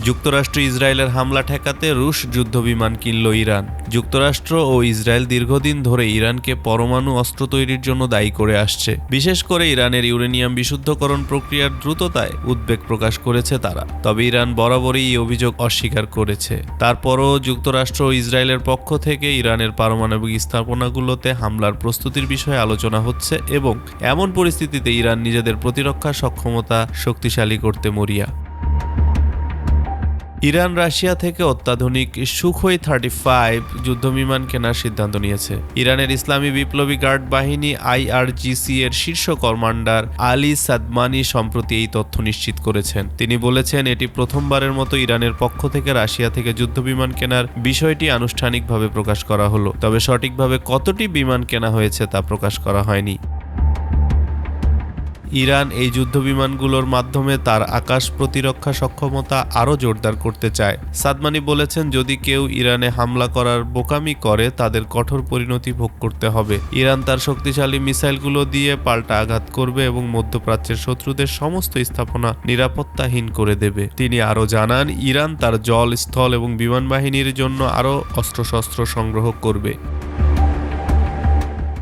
যুক্তরাষ্ট্র ইসরায়েলের হামলা ঠেকাতে রুশ যুদ্ধবিমান কিনল ইরান। যুক্তরাষ্ট্র ও ইসরায়েল দীর্ঘদিন ধরে ইরানকে পরমাণু অস্ত্র তৈরির জন্য দায়ী করে আসছে। বিশেষ করে ইরানের ইউরেনিয়াম বিশুদ্ধকরণ প্রক্রিয়ার দ্রুততায় উদ্বেগ প্রকাশ করেছে তারা। তবে ইরান বরাবরই এই অভিযোগ অস্বীকার করেছে। তারপরও যুক্তরাষ্ট্র ও ইসরায়েলের পক্ষ থেকে ইরানের পারমাণবিক স্থাপনাগুলোতে হামলার প্রস্তুতির বিষয়ে আলোচনা হচ্ছে এবং এমন পরিস্থিতিতে ইরান নিজেদের প্রতিরক্ষা সক্ষমতা শক্তিশালী করতে মরিয়া। ইরান রাশিয়া থেকে অত্যাধুনিক সুখোই 35 যুদ্ধবিমান কেনার সিদ্ধান্ত নিয়েছে। ইরানের ইসলামী বিপ্লবী গার্ড বাহিনী IRGC এর শীর্ষ কমান্ডার আলী সাদমানি সম্প্রতি এই তথ্য নিশ্চিত করেছেন। তিনি বলেছেন, এটি প্রথমবারের মতো ইরানের পক্ষ থেকে রাশিয়া থেকে যুদ্ধবিমান কেনার বিষয়টি আনুষ্ঠানিকভাবে প্রকাশ করা হলো। তবে সঠিকভাবে কতটি বিমান কেনা হয়েছে তা প্রকাশ করা হয়নি। ইরান এই যুদ্ধবিমানগুলোর মাধ্যমে তার আকাশ প্রতিরক্ষা সক্ষমতা আরও জোরদার করতে চায়। সাদমানি বলেছেন, যদি কেউ ইরানে হামলা করার বোকামি করে তাদের কঠোর পরিণতি ভোগ করতে হবে। ইরান তার শক্তিশালী মিসাইলগুলো দিয়ে পাল্টা আঘাত করবে এবং মধ্যপ্রাচ্যের শত্রুদের সমস্ত স্থাপনা নিরাপত্তাহীন করে দেবে। তিনি আরও জানান, ইরান তার জল, স্থল এবং বিমান বাহিনীর জন্য আরও অস্ত্রশস্ত্র সংগ্রহ করবে।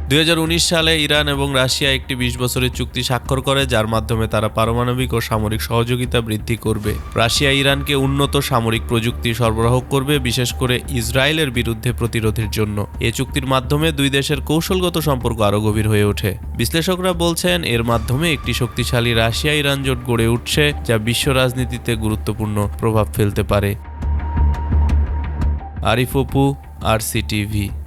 2019 সালে ইরান এবং রাশিয়া একটি 20 বছরের চুক্তি স্বাক্ষর করে, যার মাধ্যমে তারা পারমাণবিক ও সামরিক সহযোগিতা বৃদ্ধি করবে। রাশিয়া ইরানকে উন্নত সামরিক প্রযুক্তি সরবরাহ করবে, বিশেষ করে ইসরায়েলের বিরুদ্ধে প্রতিরোধের জন্য। এ চুক্তির মাধ্যমে দুই দেশের কৌশলগত সম্পর্ক আরও গভীর হয়ে ওঠে। বিশ্লেষকরা বলছেন, এর মাধ্যমে একটি শক্তিশালী রাশিয়া ইরান জোট গড়ে উঠছে, যা বিশ্ব রাজনীতিতে গুরুত্বপূর্ণ প্রভাব ফেলতে পারে। আরিফ অপু, RCTV।